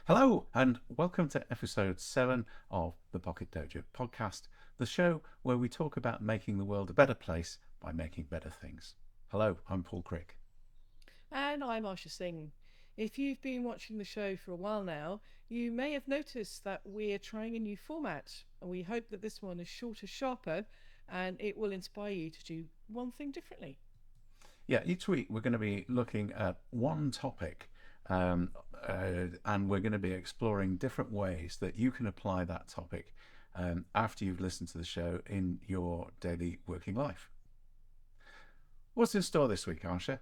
Hello, and welcome to episode 7 of the Pocket Dojo podcast, the show where we talk about making the world a better place by making better things. Hello, I'm Paul Crick. And I'm Asha Singh. If you've been watching the show for a while now, you may have noticed that we're trying a new format, and we hope that this one is shorter, sharper, and it will inspire you to do one thing differently. Yeah, each week we're going to be looking at one topic um, and we're going to be exploring different ways that you can apply that topic after you've listened to the show in your daily working life. What's in store this week, Arsha?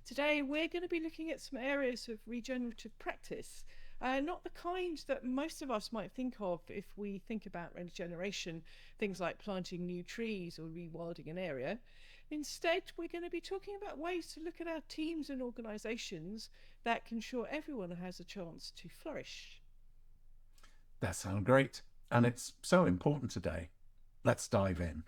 Today, we're going to be looking at some areas of regenerative practice, not the kind that most of us might think of if we think about regeneration, things like planting new trees or rewilding an area. Instead, we're going to be talking about ways to look at our teams and organisations that can ensure everyone has a chance to flourish. That sounds great, and it's so important today. Let's dive in.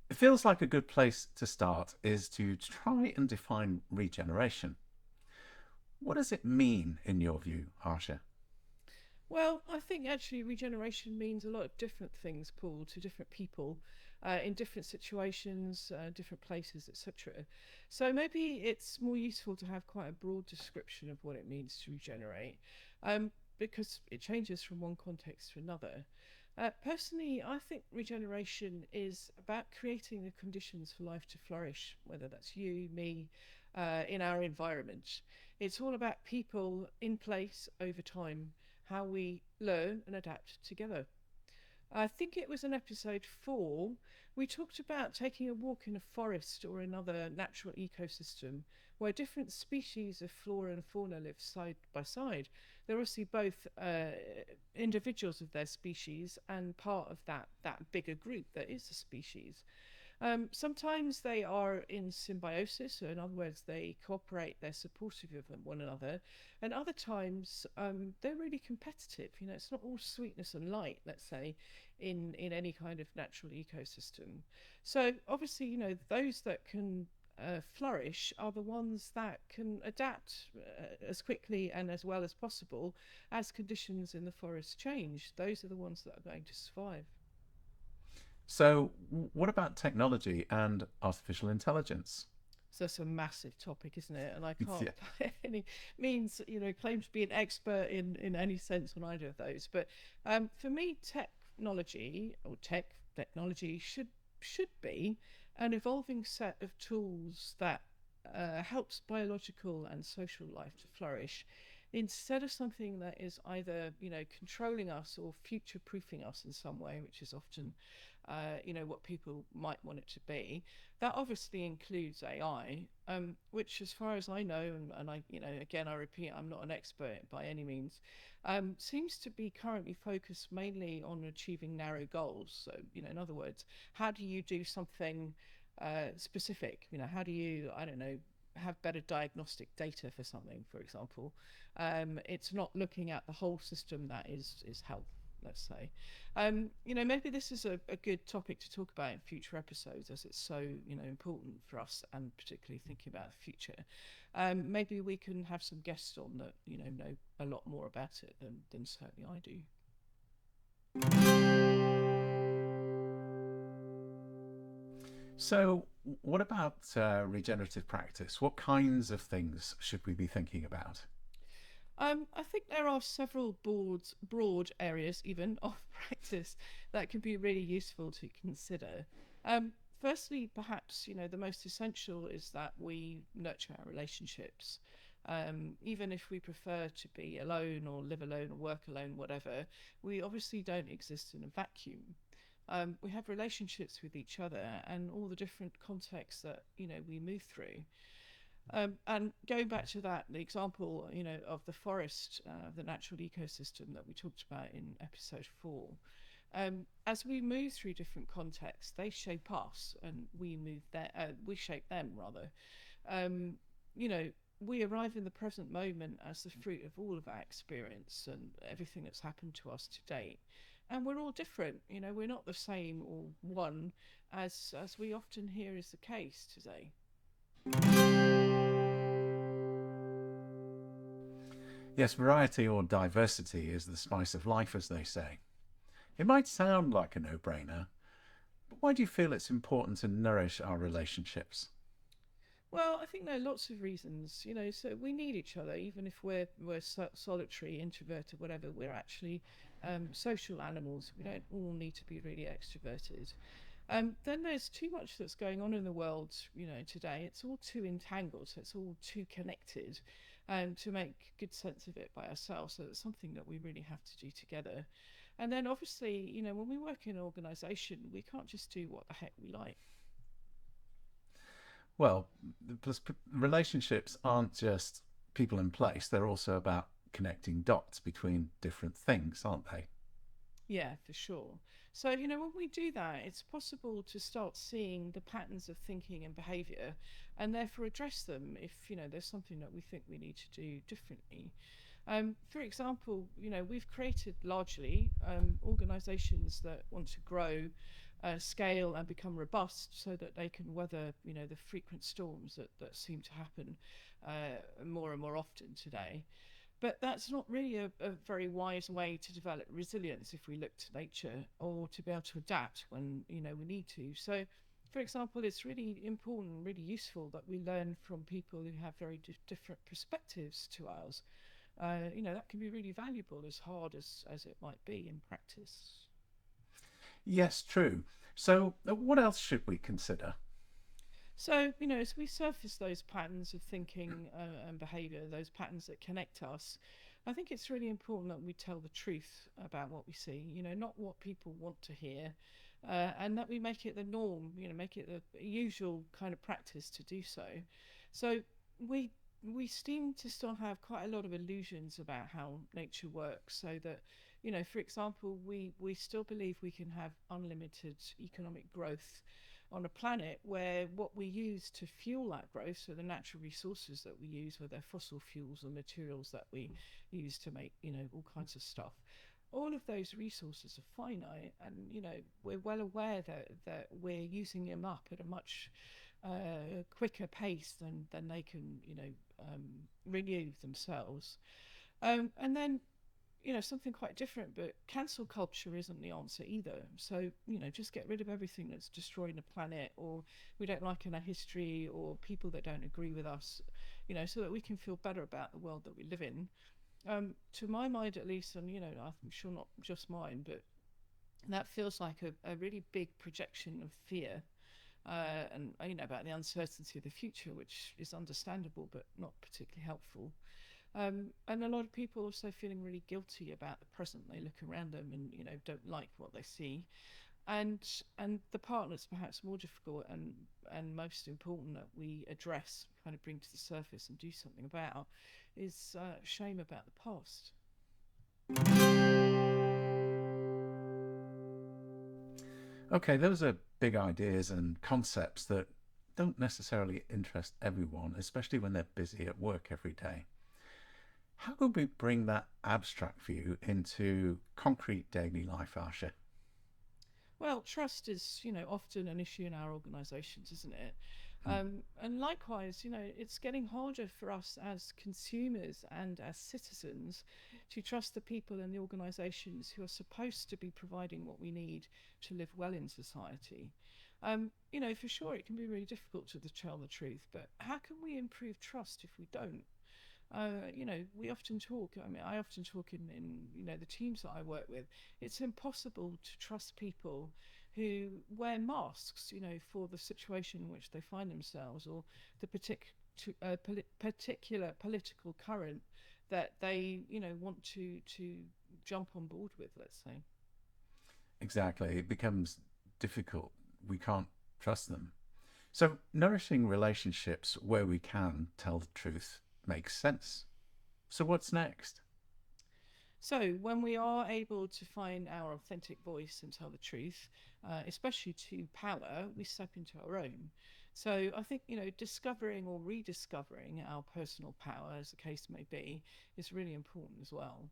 It feels like a good place to start is to try and define regeneration. What does it mean in your view, Harsha? Well, I think actually regeneration means a lot of different things, Paul, to different people, in different situations, different places, etc. So maybe it's more useful to have quite a broad description of what it means to regenerate, because it changes from one context to another. Personally, I think regeneration is about creating the conditions for life to flourish, whether that's you, me, in our environment. It's all about people in place over time, how we learn and adapt together. I think it was in episode 4, we talked about taking a walk in a forest or another natural ecosystem where different species of flora and fauna live side by side. They're obviously both individuals of their species and part of that bigger group that is a species. Sometimes they are in symbiosis, so in other words, they cooperate, they're supportive of one another, and other times they're really competitive. You know, it's not all sweetness and light, let's say, in any kind of natural ecosystem. So obviously, you know, those that can flourish are the ones that can adapt as quickly and as well as possible as conditions in the forest change. Those are the ones that are going to survive. So, what about technology and artificial intelligence? So that's a massive topic, isn't it? And I can't Yeah. by any means, you know, claim to be an expert in any sense on either of those. But for me, technology should be an evolving set of tools that helps biological and social life to flourish, instead of something that is either controlling us or future proofing us in some way, which is often what people might want it to be. That obviously includes AI, which, as far as I know, and I, again, I repeat, I'm not an expert by any means, seems to be currently focused mainly on achieving narrow goals. So, in other words, how do you do something specific? How do you, I don't know, have better diagnostic data for something, for example. It's not looking at the whole system that is health, let's say. Maybe this is a good topic to talk about in future episodes, as it's so important for us, and particularly thinking about the future. Maybe we can have some guests on that know a lot more about it than certainly I do. So, what about regenerative practice? What kinds of things should we be thinking about? I think there are several broad areas even of practice that can be really useful to consider. Firstly, perhaps the most essential is that we nurture our relationships. Even if we prefer to be alone or live alone or work alone, whatever, we obviously don't exist in a vacuum. We have relationships with each other and all the different contexts that we move through. And going back to that, the example, of the forest, the natural ecosystem that we talked about in episode 4, as we move through different contexts, they shape us, and we shape them rather. Um, you know, we arrive in the present moment as the fruit of all of our experience and everything that's happened to us to date. And we're all different. We're not the same or one, as we often hear is the case today. Yes, variety or diversity is the spice of life, as they say. It might sound like a no brainer, but why do you feel it's important to nourish our relationships? Well, I think there are lots of reasons. So we need each other, even if we're solitary, introverted, whatever. We're actually social animals. We don't all need to be really extroverted. Then there's too much that's going on in the world, today. It's all too entangled, so it's all too connected, to make good sense of it by ourselves. So it's something that we really have to do together. And then obviously, when we work in an organisation, we can't just do what the heck we like. Well, relationships aren't just people in place, they're also about connecting dots between different things, aren't they? Yeah, for sure. So, when we do that, it's possible to start seeing the patterns of thinking and behavior and therefore address them if, there's something that we think we need to do differently. For example, we've created largely organizations that want to grow, scale, and become robust so that they can weather, the frequent storms that seem to happen more and more often today. But that's not really a very wise way to develop resilience if we look to nature, or to be able to adapt when we need to. So, for example, it's really important, really useful that we learn from people who have very different perspectives to ours. That can be really valuable, as hard as it might be in practice. Yes, true. So, what else should we consider? So, as we surface those patterns of thinking and behavior, those patterns that connect us, I think it's really important that we tell the truth about what we see, not what people want to hear, and that we make it the norm, make it the usual kind of practice to do so. So, we we seem to still have quite a lot of illusions about how nature works, so that, for example, we still believe we can have unlimited economic growth on a planet where what we use to fuel that growth, so the natural resources that we use, whether they're fossil fuels or materials that we use to make, all kinds of stuff, all of those resources are finite, and we're well aware that we're using them up at a much quicker pace than they can, renew themselves. And then, something quite different, but cancel culture isn't the answer either. So, just get rid of everything that's destroying the planet, or we don't like in our history, or people that don't agree with us, so that we can feel better about the world that we live in. To my mind, at least, and, I'm sure not just mine, but that feels like a really big projection of fear. And about the uncertainty of the future, which is understandable but not particularly helpful. And a lot of people also feeling really guilty about the present. They look around them and don't like what they see, and the part that's perhaps more difficult and most important that we address, kind of bring to the surface and do something about, is shame about the past. Okay, those are big ideas and concepts that don't necessarily interest everyone, especially when they're busy at work every day. How could we bring that abstract view into concrete daily life, Asha? Well, trust is, often an issue in our organisations, isn't it? Hmm. And likewise, it's getting harder for us as consumers and as citizens to trust the people and the organisations who are supposed to be providing what we need to live well in society. For sure, it can be really difficult to tell the truth, but how can we improve trust if we don't? We often talk. I mean, I often talk in the teams that I work with. It's impossible to trust people who wear masks, for the situation in which they find themselves, or the particular political current that they, want to jump on board with. Let's say. Exactly. It becomes difficult. We can't trust them. So, nourishing relationships where we can tell the truth makes sense. So, what's next? So, when we are able to find our authentic voice and tell the truth, especially to power, we step into our own. So, I think, discovering or rediscovering our personal power, as the case may be, is really important as well.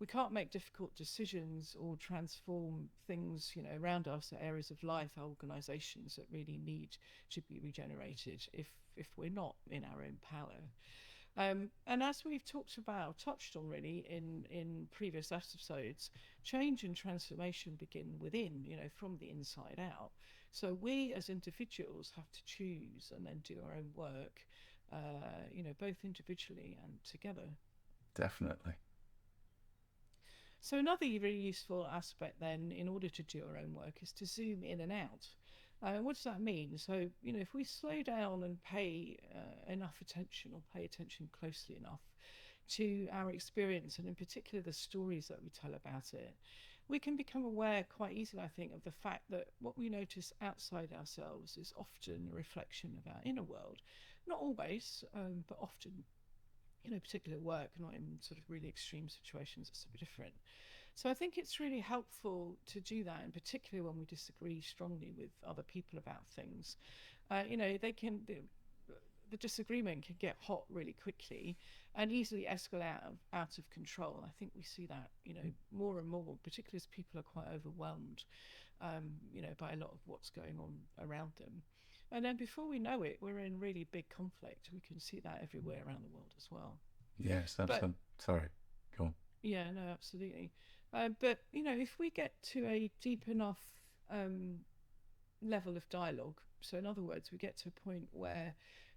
we can't make difficult decisions or transform things, around us, areas of life, our organisations that really need to be regenerated if we're not in our own power. And as we've touched on really in previous episodes, change and transformation begin within, from the inside out. So we as individuals have to choose and then do our own work, both individually and together. Definitely. So another really useful aspect then, in order to do our own work, is to zoom in and out. What does that mean? So, if we slow down and pay enough attention, or pay attention closely enough to our experience, and in particular the stories that we tell about it, we can become aware quite easily, I think, of the fact that what we notice outside ourselves is often a reflection of our inner world. Not always, but often. Particular work, not in sort of really extreme situations, it's a bit different. So I think it's really helpful to do that, and particularly when we disagree strongly with other people about things. They can the disagreement can get hot really quickly and easily escalate out of control. I think we see that, more and more, particularly as people are quite overwhelmed, by a lot of what's going on around them. And then before we know it, we're in really big conflict. We can see that everywhere around the world as well. Yes, But absolutely. Sorry, go on. yeah, no, absolutely. But if we get to a deep enough um, level of dialogue, so in other words, we get to a point where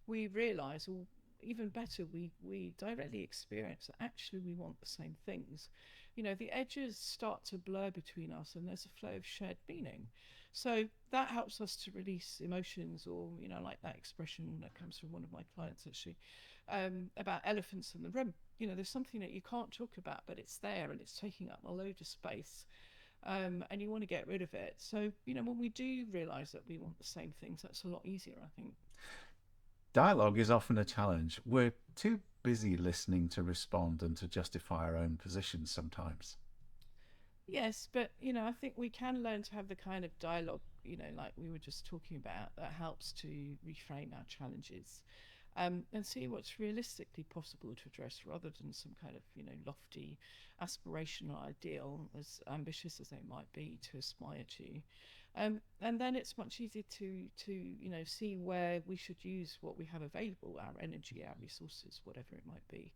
we realise, or even better, we directly experience that actually we want the same things. The edges start to blur between us, and there's a flow of shared meaning. So that helps us to release emotions, or like that expression that comes from one of my clients actually, about elephants in the room. There's something that you can't talk about, but it's there and it's taking up a load of space, and you want to get rid of it. So, when we do realise that we want the same things, that's a lot easier, I think. Dialogue is often a challenge. We're too busy listening to respond and to justify our own positions sometimes. Yes, but I think we can learn to have the kind of dialogue, like we were just talking about, that helps to reframe our challenges, and see what's realistically possible to address, rather than some kind of lofty aspirational ideal, as ambitious as they might be to aspire to. And then it's much easier to see where we should use what we have available, our energy, our resources, whatever it might be.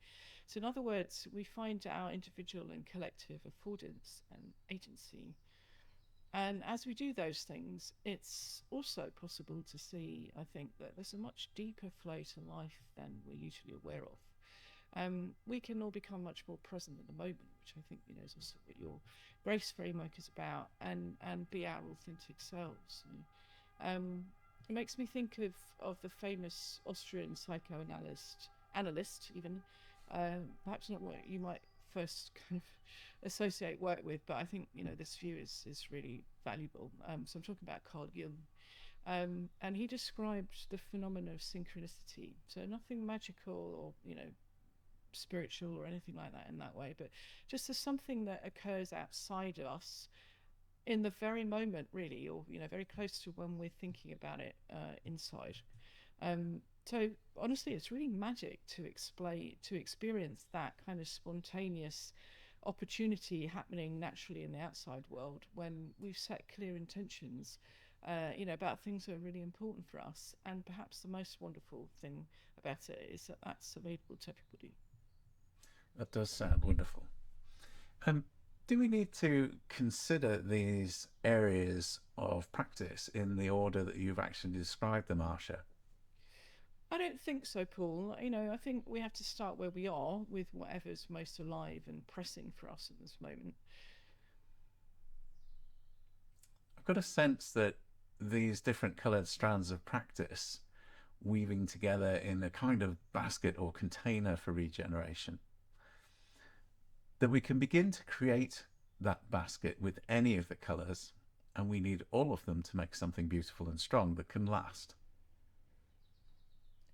So in other words, we find our individual and collective affordance and agency. And as we do those things, it's also possible to see, I think, that there's a much deeper flow to life than we're usually aware of. We can all become much more present in the moment, which I think is also what your grace framework is about, and be our authentic selves. It makes me think of the famous Austrian analyst even, perhaps not what you might first kind of associate work with, but I think this view is really valuable. So I'm talking about Carl Jung, and he described the phenomenon of synchronicity. So nothing magical or spiritual or anything like that in that way, but just as something that occurs outside of us in the very moment, really, or very close to when we're thinking about it inside. So honestly, it's really magic to experience that kind of spontaneous opportunity happening naturally in the outside world when we've set clear intentions, about things that are really important for us. And perhaps the most wonderful thing about it is that that's available to everybody. That does sound wonderful. Um, do we need to consider these areas of practice in the order that you've actually described them, Marsha? I don't think so, Paul. I think we have to start where we are with whatever's most alive and pressing for us at this moment. I've got a sense that these different coloured strands of practice weaving together in a kind of basket or container for regeneration, that we can begin to create that basket with any of the colours, and we need all of them to make something beautiful and strong that can last.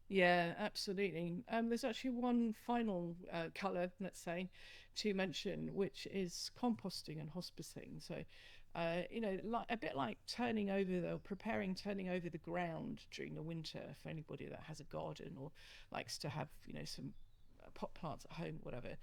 Yeah, absolutely. There's actually one final colour, let's say, to mention, which is composting and hospicing. So, like a bit like turning over the ground during the winter for anybody that has a garden or likes to have, some pot plants at home, whatever,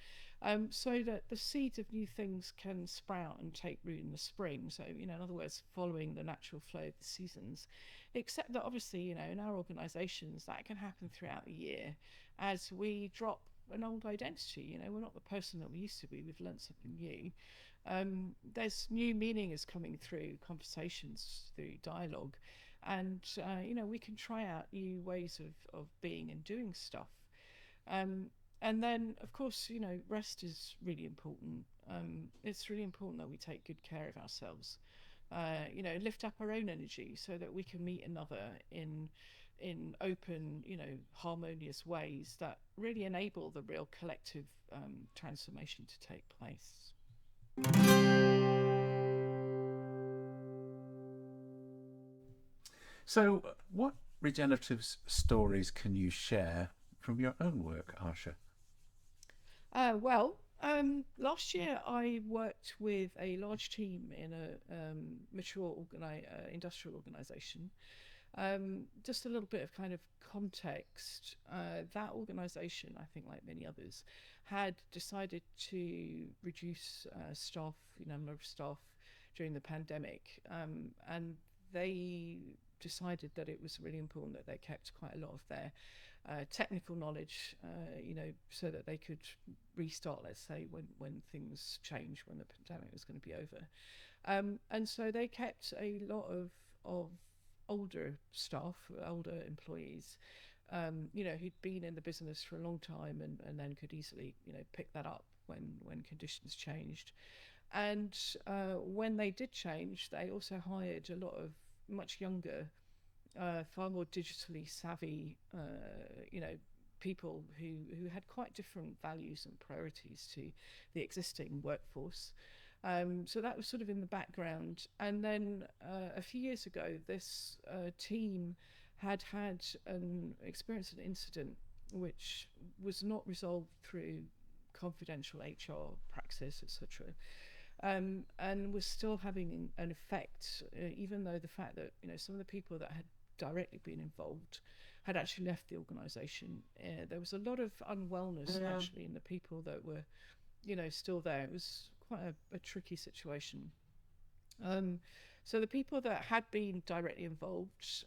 so that the seeds of new things can sprout and take root in the spring. So, in other words, following the natural flow of the seasons. Except that obviously, in our organisations, that can happen throughout the year as we drop an old identity. We're not the person that we used to be. We've learnt something new. There's new meaning is coming through conversations, through dialogue, and we can try out new ways of being and doing stuff. Um, and then, of course, rest is really important. It's really important that we take good care of ourselves. Lift up our own energy so that we can meet another in open, harmonious ways that really enable the real collective transformation to take place. So, what regenerative stories can you share from your own work, Arsha? Well, last year I worked with a large team in a mature industrial organisation. Just a little bit of kind of context. That organisation, I think, like many others, had decided to reduce number of staff during the pandemic, and they decided that it was really important that they kept quite a lot of their technical knowledge, so that they could restart, let's say, when things change, when the pandemic was going to be over. And so they kept a lot of older staff, older employees, who'd been in the business for a long time and then could easily, pick that up when conditions changed. And when they did change, they also hired a lot of much younger, far more digitally savvy, people who had quite different values and priorities to the existing workforce. So that was sort of in the background. And then a few years ago, this team had experienced an incident which was not resolved through confidential HR practice, etc. And was still having an effect, even though the fact that some of the people that had directly been involved had actually left the organisation. There was a lot of unwellness actually in the people that were, still there. It was quite a tricky situation. So the people that had been directly involved,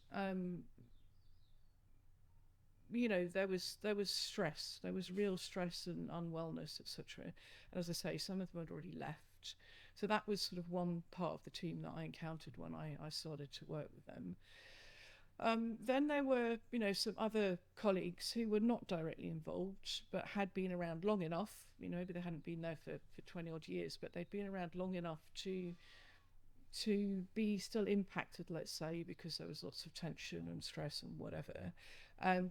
there was stress, there was real stress and unwellness, etc. And as I say, some of them had already left. So that was sort of one part of the team that I encountered when I started to work with them. Then there were, some other colleagues who were not directly involved, but had been around long enough. Maybe they hadn't been there for 20 odd years, but they'd been around long enough to be still impacted, let's say, because there was lots of tension and stress and whatever.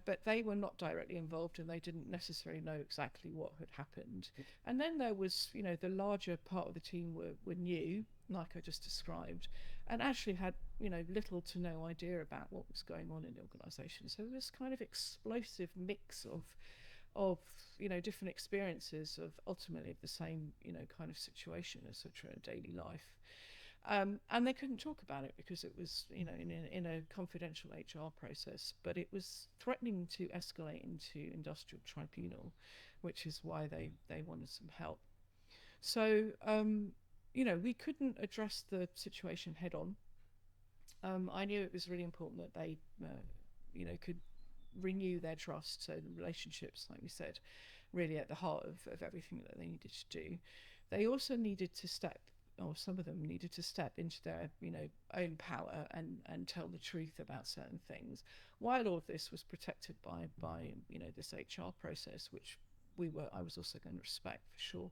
But they were not directly involved and they didn't necessarily know exactly what had happened. And then there was, the larger part of the team were new, like I just described, and actually had, little to no idea about what was going on in the organisation. So this kind of explosive mix of different experiences of ultimately the same, kind of situation, etc., in daily life. And they couldn't talk about it because it was, in a confidential HR process, but it was threatening to escalate into industrial tribunal, which is why they wanted some help. So, we couldn't address the situation head on. I knew it was really important that they, could renew their trust. So the relationships, like we said, really at the heart of everything that they needed to do. They also needed to some of them needed to step into their, own power and tell the truth about certain things, while all of this was protected by this HR process, which I was also going to respect for sure.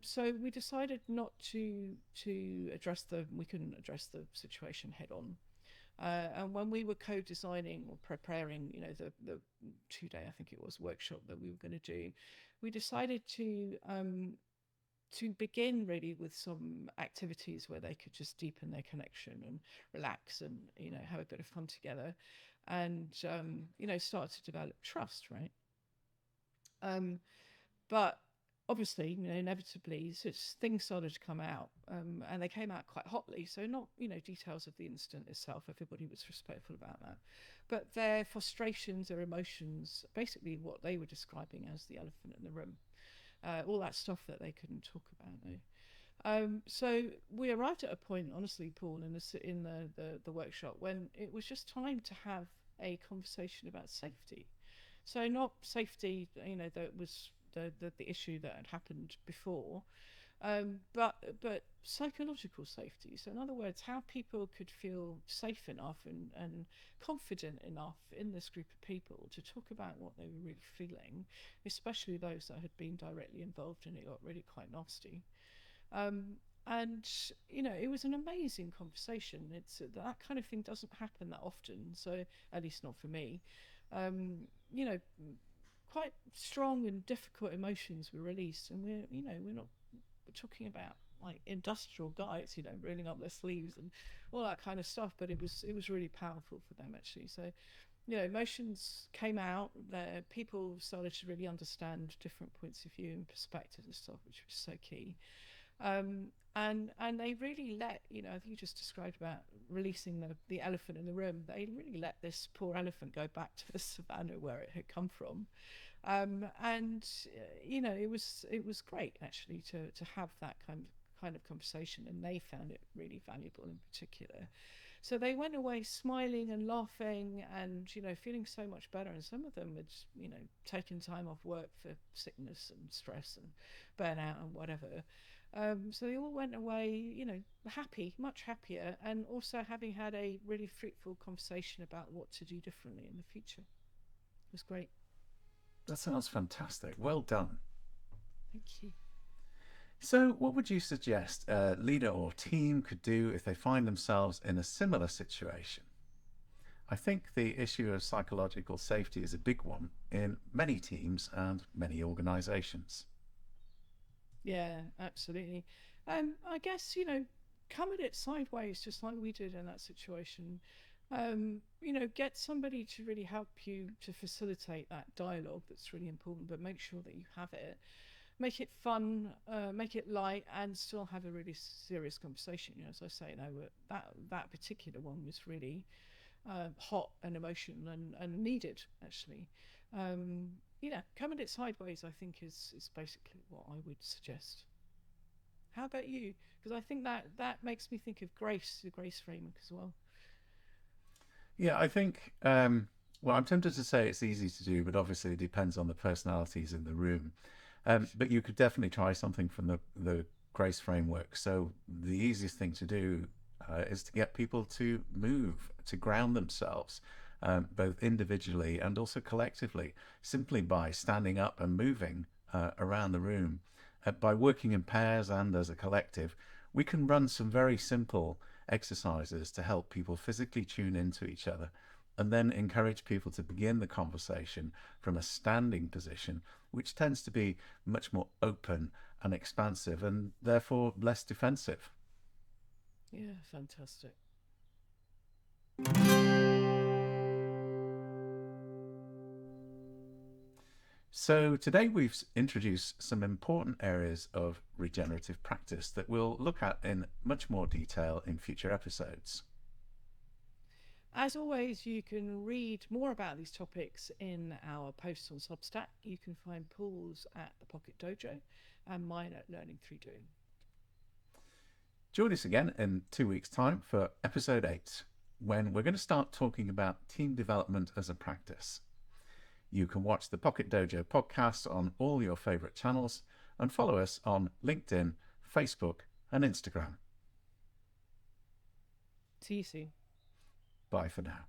So we decided not to we couldn't address the situation head on. And when we were co-designing or preparing, the 2-day, I think it was, workshop that we were going to do, we decided to begin really with some activities where they could just deepen their connection and relax and, have a bit of fun together and, start to develop trust, right? But obviously, inevitably, things started to come out, and they came out quite hotly. So not, details of the incident itself. Everybody was respectful about that, but their frustrations, their emotions, basically what they were describing as the elephant in the room, all that stuff that they couldn't talk about. So we arrived at a point, honestly, Paul, in the workshop when it was just time to have a conversation about safety. So not safety, that was the issue that had happened before, but psychological safety. So in other words, how people could feel safe enough and confident enough in this group of people to talk about what they were really feeling, especially those that had been directly involved, and it got really quite nasty. Um, and it was an amazing conversation. It's that kind of thing doesn't happen that often, so at least not for me. Um, you know, quite strong and difficult emotions were released, and we're talking about like industrial guys, rolling up their sleeves and all that kind of stuff. But it was really powerful for them actually. So emotions came out there. People started to really understand different points of view and perspectives and stuff, which was so key. And they really let, I think you just described about releasing the elephant in the room. They really let this poor elephant go back to the savannah where it had come from. And it was great actually to have that kind of conversation, and they found it really valuable in particular. So they went away smiling and laughing and feeling so much better. And some of them had taken time off work for sickness and stress and burnout and whatever. So they all went away, happy, much happier, and also having had a really fruitful conversation about what to do differently in the future. It was great. That sounds fantastic. Well done. Thank you. So, what would you suggest a leader or team could do if they find themselves in a similar situation? I think the issue of psychological safety is a big one in many teams and many organizations. Yeah, absolutely. I guess, come at it sideways, just like we did in that situation. Get somebody to really help you to facilitate that dialogue. That's really important, but make sure that you have it. Make it fun, make it light, and still have a really serious conversation. As I say, that particular one was really hot and emotional and needed actually. Um, Coming at it sideways, I think, is basically what I would suggest. How about you? Because I think that makes me think of Grace, the Grace framework as well. Yeah, I think, well, I'm tempted to say it's easy to do, but obviously it depends on the personalities in the room. But you could definitely try something from the Grace framework. So the easiest thing to do is to get people to move, to ground themselves, both individually and also collectively, simply by standing up and moving around the room. By working in pairs and as a collective, we can run some very simple exercises to help people physically tune into each other and then encourage people to begin the conversation from a standing position, which tends to be much more open and expansive and therefore less defensive. Yeah, fantastic. So, today we've introduced some important areas of regenerative practice that we'll look at in much more detail in future episodes. As always, you can read more about these topics in our posts on Substack. You can find Paul's at the Pocket Dojo and mine at Learning Through Doing. Join us again in 2 weeks' time for episode 8, when we're going to start talking about team development as a practice. You can watch the Pocket Dojo podcast on all your favourite channels and follow us on LinkedIn, Facebook, and Instagram. See you soon. Bye for now.